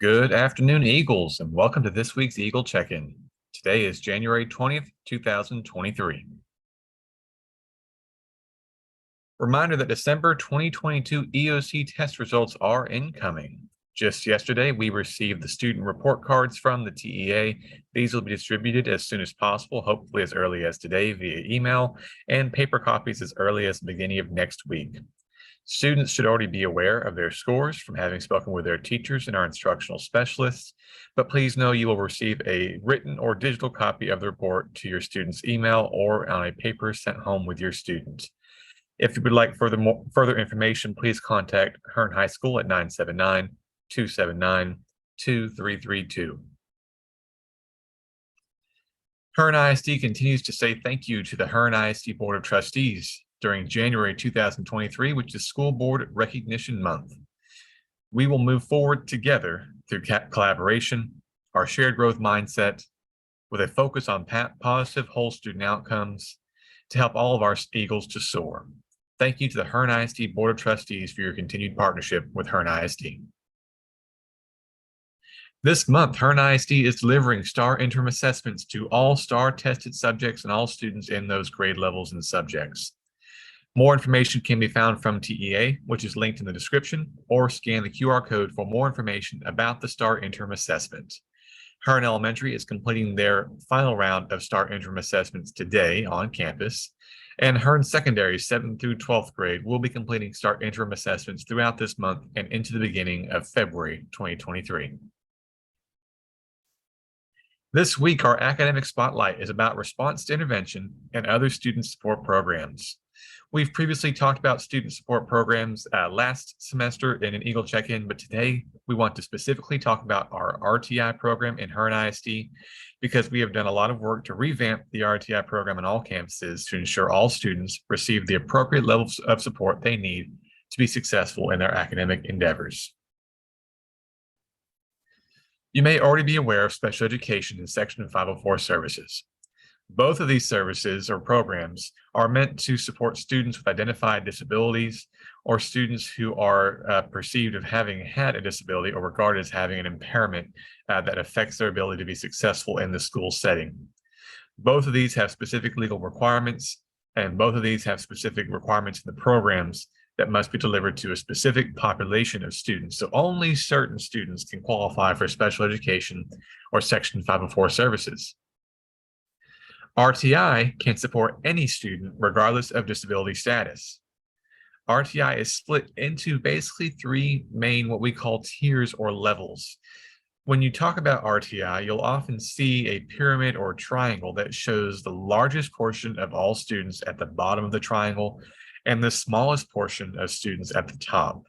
Good afternoon, Eagles, and welcome to this week's Eagle Check-In. Today is January 20th, 2023. Reminder that December 2022 EOC test results are incoming. Just yesterday, we received the student report cards from the TEA. These will be distributed as soon as possible, hopefully as early as today via email, and paper copies as early as the beginning of next week. Students should already be aware of their scores from having spoken with their teachers and our instructional specialists, but please know you will receive a written or digital copy of the report to your student's email or on a paper sent home with your student. If you would like further information, please contact Hearne High School at 979-279-2332. Hearne ISD continues to say thank you to the Hearne ISD Board of Trustees during January 2023, which is School Board Recognition Month. We will move forward together through collaboration, our shared growth mindset, with a focus on positive whole student outcomes to help all of our Eagles to soar. Thank you to the Hearne ISD Board of Trustees for your continued partnership with Hearne ISD. This month, Hearne ISD is delivering STAR interim assessments to all STAR tested subjects and all students in those grade levels and subjects. More information can be found from TEA, which is linked in the description, or scan the QR code for more information about the STAR interim assessment. Hearne Elementary is completing their final round of STAR interim assessments today on campus, and Hearne Secondary 7th through 12th grade will be completing STAR interim assessments throughout this month and into the beginning of February 2023. This week, our academic spotlight is about response to intervention and other student support programs. We've previously talked about student support programs last semester in an Eagle Check-In, but today we want to specifically talk about our RTI program in Hearne ISD because we have done a lot of work to revamp the RTI program on all campuses to ensure all students receive the appropriate levels of support they need to be successful in their academic endeavors. You may already be aware of special education in Section 504 services. Both of these services or programs are meant to support students with identified disabilities or students who are perceived of having had a disability or regarded as having an impairment that affects their ability to be successful in the school setting. Both of these have specific legal requirements, and both of these have specific requirements in the programs that must be delivered to a specific population of students. So only certain students can qualify for special education or Section 504 services. RTI can support any student regardless of disability status. RTI is split into basically three main what we call tiers or levels. When you talk about RTI, you'll often see a pyramid or triangle that shows the largest portion of all students at the bottom of the triangle and the smallest portion of students at the top.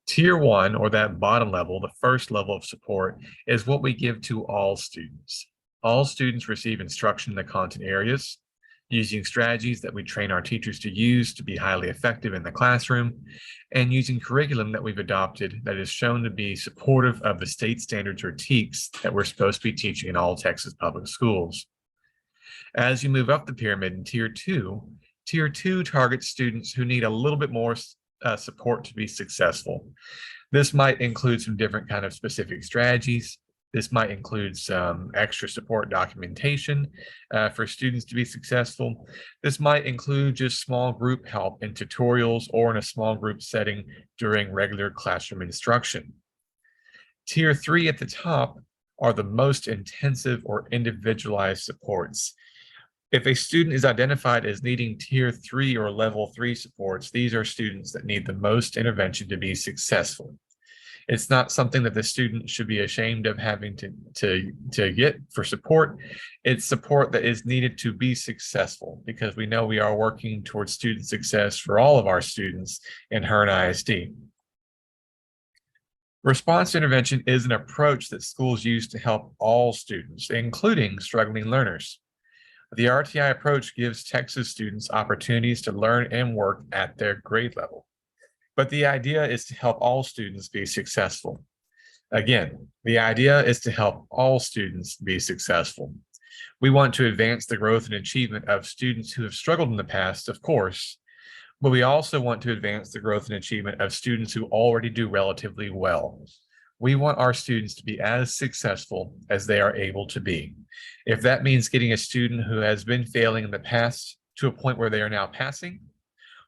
Tier 1, or that bottom level, the first level of support, is what we give to all students. All students receive instruction in the content areas, using strategies that we train our teachers to use to be highly effective in the classroom, and using curriculum that we've adopted that is shown to be supportive of the state standards or TEKS that we're supposed to be teaching in all Texas public schools. As you move up the pyramid in Tier 2 targets students who need a little bit more support to be successful. This might include some different kind of specific strategies. This might include some extra support documentation for students to be successful. This might include just small group help in tutorials or in a small group setting during regular classroom instruction. Tier 3 at the top are the most intensive or individualized supports. If a student is identified as needing Tier 3 or Level 3 supports, these are students that need the most intervention to be successful. It's not something that the student should be ashamed of having to get for support. It's support that is needed to be successful because we know we are working towards student success for all of our students in Hearne ISD. Response intervention is an approach that schools use to help all students, including struggling learners. The RTI approach gives Texas students opportunities to learn and work at their grade level. But the idea is to help all students be successful. Again, the idea is to help all students be successful. We want to advance the growth and achievement of students who have struggled in the past, of course, but we also want to advance the growth and achievement of students who already do relatively well. We want our students to be as successful as they are able to be. If that means getting a student who has been failing in the past to a point where they are now passing,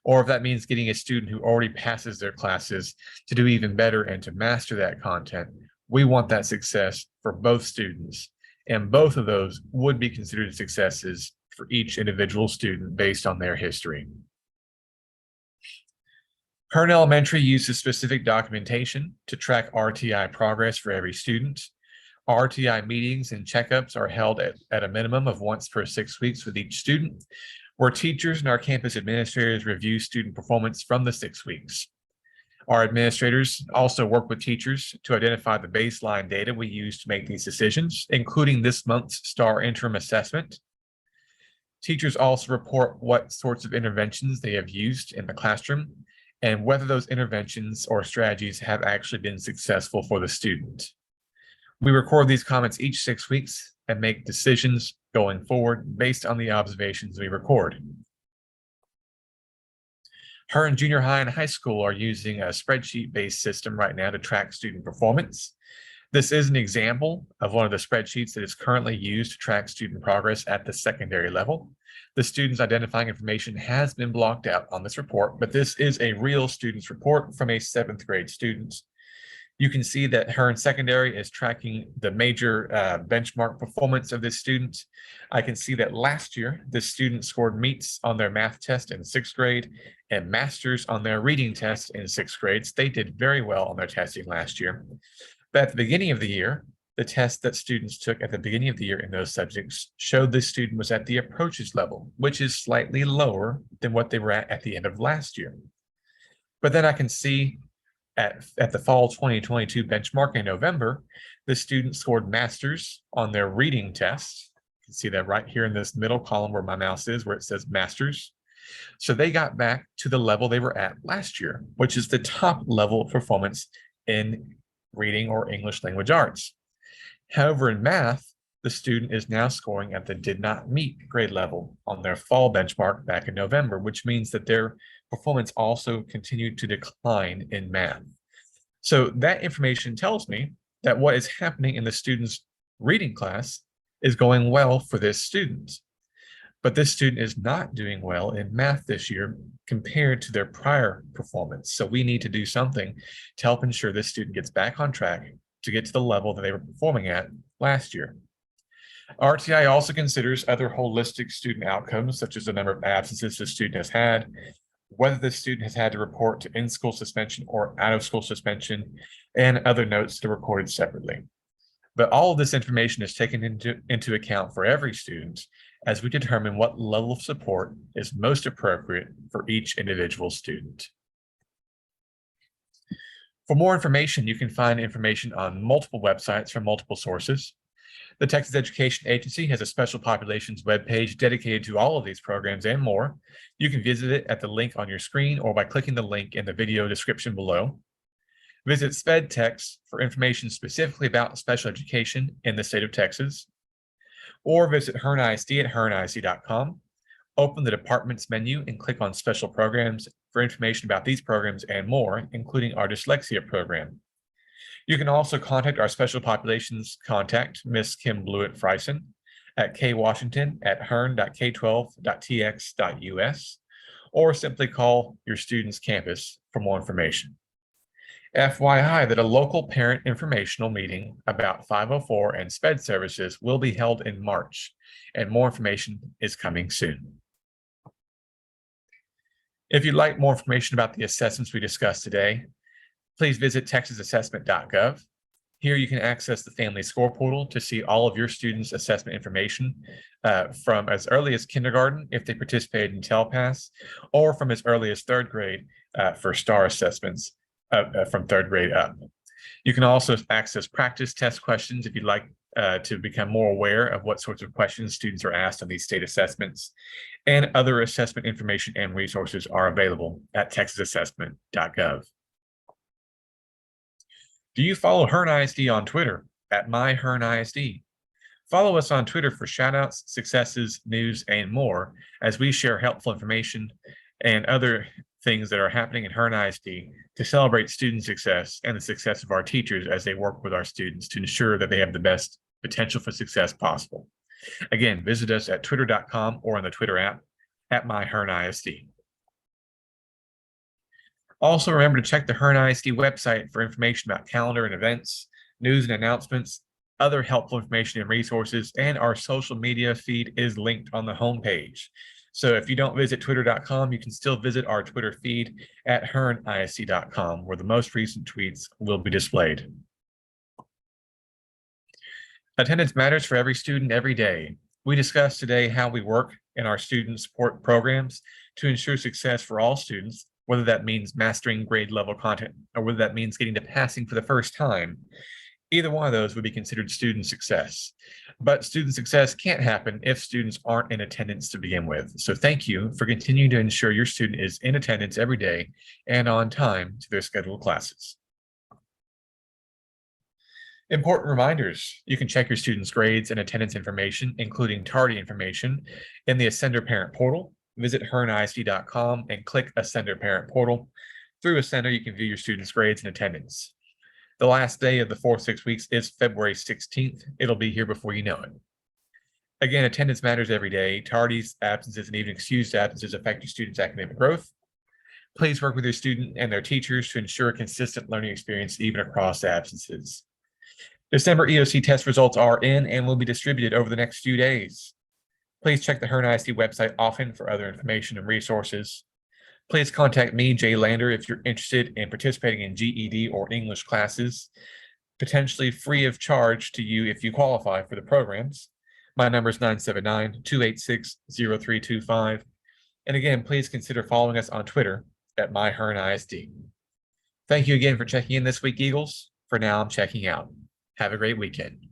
or if that means getting a student who already passes their classes to do even better and to master that content, we want that success for both students. And both of those would be considered successes for each individual student based on their history. Hearne Elementary uses specific documentation to track RTI progress for every student. RTI meetings and checkups are held at a minimum of once per 6 weeks with each student, where teachers and our campus administrators review student performance from the 6 weeks. Our administrators also work with teachers to identify the baseline data we use to make these decisions, including this month's STAR interim assessment. Teachers also report what sorts of interventions they have used in the classroom and whether those interventions or strategies have actually been successful for the student. We record these comments each 6 weeks and make decisions going forward based on the observations we record. Hearne Junior High and High School are using a spreadsheet-based system right now to track student performance. This is an example of one of the spreadsheets that is currently used to track student progress at the secondary level. The student's identifying information has been blocked out on this report, but this is a real student's report from a 7th grade student. You can see that Hearne Secondary is tracking the major benchmark performance of this student. I can see that last year, this student scored meets on their math test in 6th grade and masters on their reading test in 6th grades. They did very well on their testing last year. But at the beginning of the year, the test that students took at the beginning of the year in those subjects showed this student was at the approaches level, which is slightly lower than what they were at the end of last year. But then I can see at the fall 2022 benchmark in November, the student scored masters on their reading test. You can see that right here in this middle column where my mouse is, where it says masters. So they got back to the level they were at last year, which is the top level of performance in reading or English language arts. However, in math, the student is now scoring at the did not meet grade level on their fall benchmark back in November, which means that their performance also continued to decline in math. So that information tells me that what is happening in the student's reading class is going well for this student. But this student is not doing well in math this year compared to their prior performance. So we need to do something to help ensure this student gets back on track to get to the level that they were performing at last year. RTI also considers other holistic student outcomes, such as the number of absences the student has had, whether the student has had to report to in-school suspension or out-of-school suspension, and other notes that are recorded separately. But all of this information is taken into account for every student as we determine what level of support is most appropriate for each individual student. For more information, you can find information on multiple websites from multiple sources. The Texas Education Agency has a special populations webpage dedicated to all of these programs and more. You can visit it at the link on your screen or by clicking the link in the video description below. Visit SPEDTex for information specifically about special education in the state of Texas, or visit Hearne ISD at hearneisd.com. Open the departments menu and click on special programs for information about these programs and more, including our dyslexia program. You can also contact our special populations contact, Miss Kim Blewett Freisen, at kwashington@hearne.k12.tx.us, or simply call your student's campus for more information. FYI that a local parent informational meeting about 504 and SPED services will be held in March, and more information is coming soon. If you'd like more information about the assessments we discussed today, please visit texasassessment.gov. Here you can access the Family Score Portal to see all of your students' assessment information from as early as kindergarten if they participated in TELPAS, or from as early as 3rd grade for STAR assessments from 3rd grade up. You can also access practice test questions if you'd like to become more aware of what sorts of questions students are asked on these state assessments, and other assessment information and resources are available at texasassessment.gov. Do you follow Hearne ISD on Twitter at myHearneISD? Follow us on Twitter for shoutouts, successes, news, and more as we share helpful information and other things that are happening in Hearne ISD to celebrate student success and the success of our teachers as they work with our students to ensure that they have the best potential for success possible. Again, visit us at twitter.com or on the Twitter app at myHearneISD. Also, remember to check the Hearne ISD website for information about calendar and events, news and announcements, other helpful information and resources, and our social media feed is linked on the homepage. So if you don't visit twitter.com, you can still visit our Twitter feed at hearneisd.com, where the most recent tweets will be displayed. Attendance matters for every student every day. We discussed today how we work in our student support programs to ensure success for all students, whether that means mastering grade level content or whether that means getting to passing for the first time. Either one of those would be considered student success. But student success can't happen if students aren't in attendance to begin with. So thank you for continuing to ensure your student is in attendance every day and on time to their scheduled classes. Important reminders: you can check your students' grades and attendance information, including tardy information, in the Ascender Parent Portal. Visit hearneisd.com and click Ascender Parent Portal. Through Ascender, you can view your students' grades and attendance. The last day of the 4-6 weeks is February 16th. It'll be here before you know it. Again, attendance matters every day. Tardies, absences, and even excused absences affect your students' academic growth. Please work with your student and their teachers to ensure a consistent learning experience even across absences. December EOC test results are in and will be distributed over the next few days. Please check the Hearne ISD website often for other information and resources. Please contact me, Jay Lander, if you're interested in participating in GED or English classes, potentially free of charge to you if you qualify for the programs. My number is 979-286-0325. And again, please consider following us on Twitter at myHearneISD. Thank you again for checking in this week, Eagles. For now, I'm checking out. Have a great weekend.